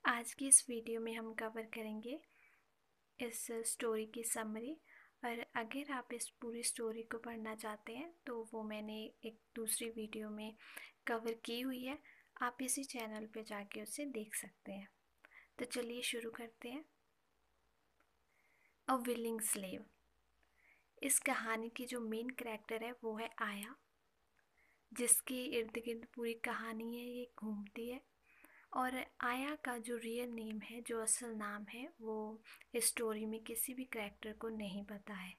आज की इस वीडियो में हम कवर करेंगे इस स्टोरी की समरी। और अगर आप इस पूरी स्टोरी को पढ़ना चाहते हैं तो वो मैंने एक दूसरी वीडियो में कवर की हुई है। आप इसी चैनल पे जाके उसे देख सकते हैं। तो चलिए शुरू करते हैं। A willing slave. इस कहानी की जो मेन कैरेक्टर है वो है आया, जिसके इर्द गिर्द पूरी कहानी है ये घूमती है। और आया का जो रियल नेम है, जो असल नाम है, वो इस स्टोरी में किसी भी कैरेक्टर को नहीं पता है।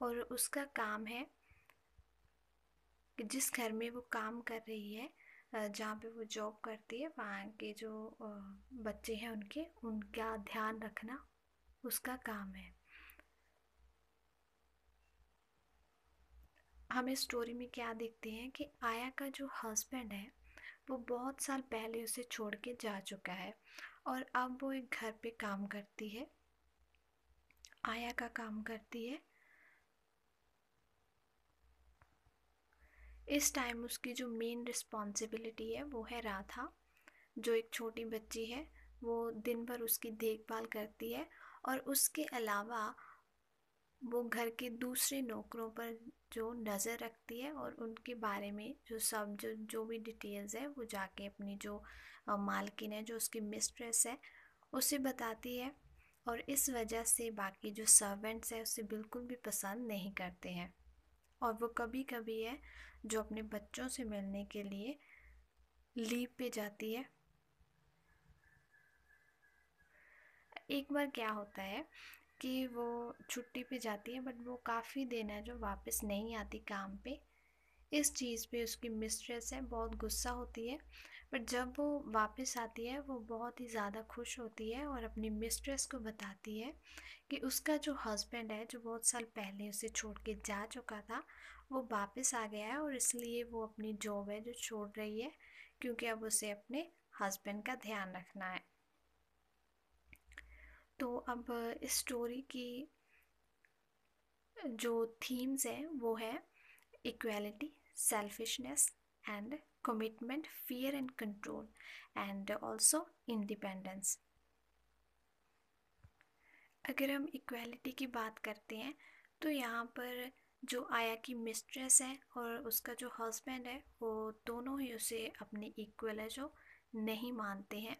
और उसका काम है कि जिस घर में वो काम कर रही है, जहाँ पे वो जॉब करती है, वहाँ के जो बच्चे हैं उनके उनका ध्यान रखना उसका काम है। हम इस स्टोरी में क्या देखते हैं कि आया का जो हस्बैंड है वो बहुत साल पहले उसे छोड़ के जा चुका है और अब वो एक घर पे काम करती है, आया का काम करती है। इस टाइम उसकी जो मेन रिस्पॉन्सिबिलिटी है वो है राधा, जो एक छोटी बच्ची है। वो दिन भर उसकी देखभाल करती है और उसके अलावा वो घर के दूसरे नौकरों पर जो नज़र रखती है और उनके बारे में जो भी डिटेल्स है वो जाके अपनी जो मालकिन है, जो उसकी मिस्ट्रेस है, उसे बताती है। और इस वजह से बाकी जो सर्वेंट्स हैं उसे बिल्कुल भी पसंद नहीं करते हैं। और वो कभी कभी है जो अपने बच्चों से मिलने के लिए लीव पे जाती है। एक बार क्या होता है कि वो छुट्टी पे जाती है बट वो काफ़ी दिन है जो वापस नहीं आती काम पे। इस चीज़ पे उसकी मिस्ट्रेस है बहुत गुस्सा होती है। बट जब वो वापस आती है वो बहुत ही ज़्यादा खुश होती है और अपनी मिस्ट्रेस को बताती है कि उसका जो हस्बैंड है, जो बहुत साल पहले उसे छोड़ के जा चुका था, वो वापस आ गया है और इसलिए वो अपनी जॉब है जो छोड़ रही है, क्योंकि अब उसे अपने हस्बैंड का ध्यान रखना है। तो अब इस स्टोरी की जो थीम्स हैं वो है equality, selfishness and commitment, fear and control and also independence. अगर हम इक्वालिटी की बात करते हैं तो यहाँ पर जो आया की मिस्ट्रेस है और उसका जो हस्बैंड है वो दोनों ही उसे अपने इक्वल है जो नहीं मानते हैं।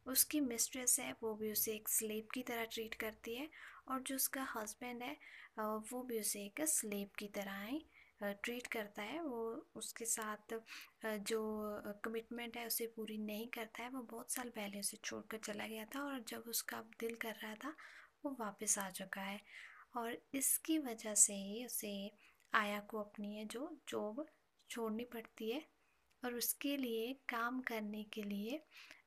उसकी मिस्ट्रेस है वो भी उसे एक स्लेव की तरह ट्रीट करती है और जो उसका हस्बैंड है वो भी उसे एक स्लेव की तरह ही ट्रीट करता है। वो उसके साथ जो कमिटमेंट है उसे पूरी नहीं करता है। वो बहुत साल पहले उसे छोड़कर चला गया था और जब उसका दिल कर रहा था वो वापस आ चुका है। और इसकी वजह से ही उसे आया को अपनी है जो जॉब छोड़नी पड़ती है और उसके लिए काम करने के लिए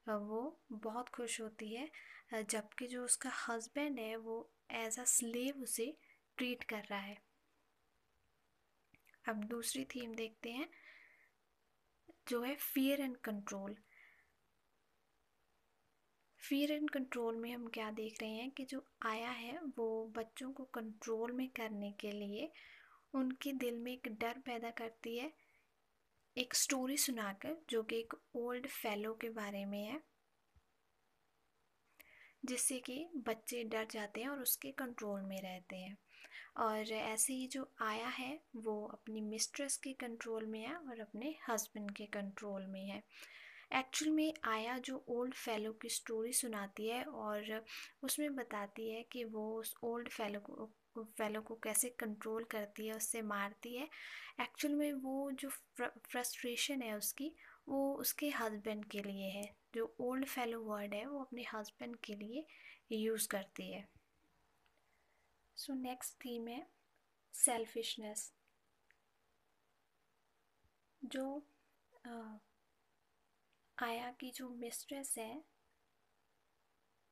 वो बहुत खुश होती है। जबकि जो उसका हस्बैंड है वो एज अ स्लेव उसे ट्रीट कर रहा है। अब दूसरी थीम देखते हैं जो है fear and control. Fear and control में हम क्या देख रहे हैं कि जो आया है वो बच्चों को कंट्रोल में करने के लिए उनके दिल में एक डर पैदा करती है, एक स्टोरी सुनाकर, जो कि एक ओल्ड फेलो के बारे में है, जिससे कि बच्चे डर जाते हैं और उसके कंट्रोल में रहते हैं। और ऐसे ही जो आया है वो अपनी मिस्ट्रेस के कंट्रोल में है और अपने हस्बैंड के कंट्रोल में है। एक्चुअल में आया जो ओल्ड फेलो की स्टोरी सुनाती है और उसमें बताती है कि वो उस ओल्ड फेलो को कैसे कंट्रोल करती है, उससे मारती है। एक्चुअल में वो जो फ्रस्ट्रेशन है उसकी, वो उसके हस्बैंड के लिए है। जो ओल्ड फेलो वर्ड है वो अपने हस्बैंड के लिए यूज़ करती है। सो नेक्स्ट थीम है सेल्फिशनेस। जो अ, आया की जो मिस्ट्रेस है,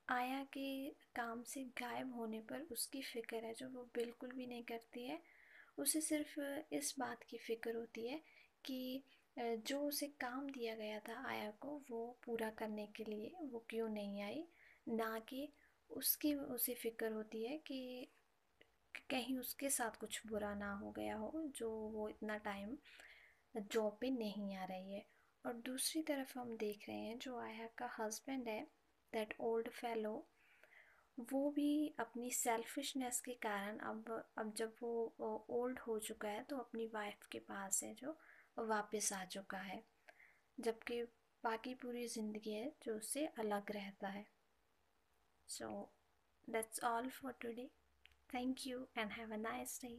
आया के काम से गायब होने पर उसकी फ़िक्र है जो वो बिल्कुल भी नहीं करती है। उसे सिर्फ इस बात की फ़िक्र होती है कि जो उसे काम दिया गया था आया को वो पूरा करने के लिए वो क्यों नहीं आई। ना कि उसकी उसे फ़िक्र होती है कि कहीं उसके साथ कुछ बुरा ना हो गया हो जो वो इतना टाइम जॉब पे नहीं आ रही है। और दूसरी तरफ हम देख रहे हैं जो आया का हस्बैंड है दैट ओल्ड फेलो, वो भी अपनी सेल्फिशनेस के कारण अब जब वो ओल्ड हो चुका है तो अपनी वाइफ के पास है जो वापस आ चुका है, जबकि बाकी पूरी ज़िंदगी है जो उससे अलग रहता है. So that's all for today. Thank you and have a nice day.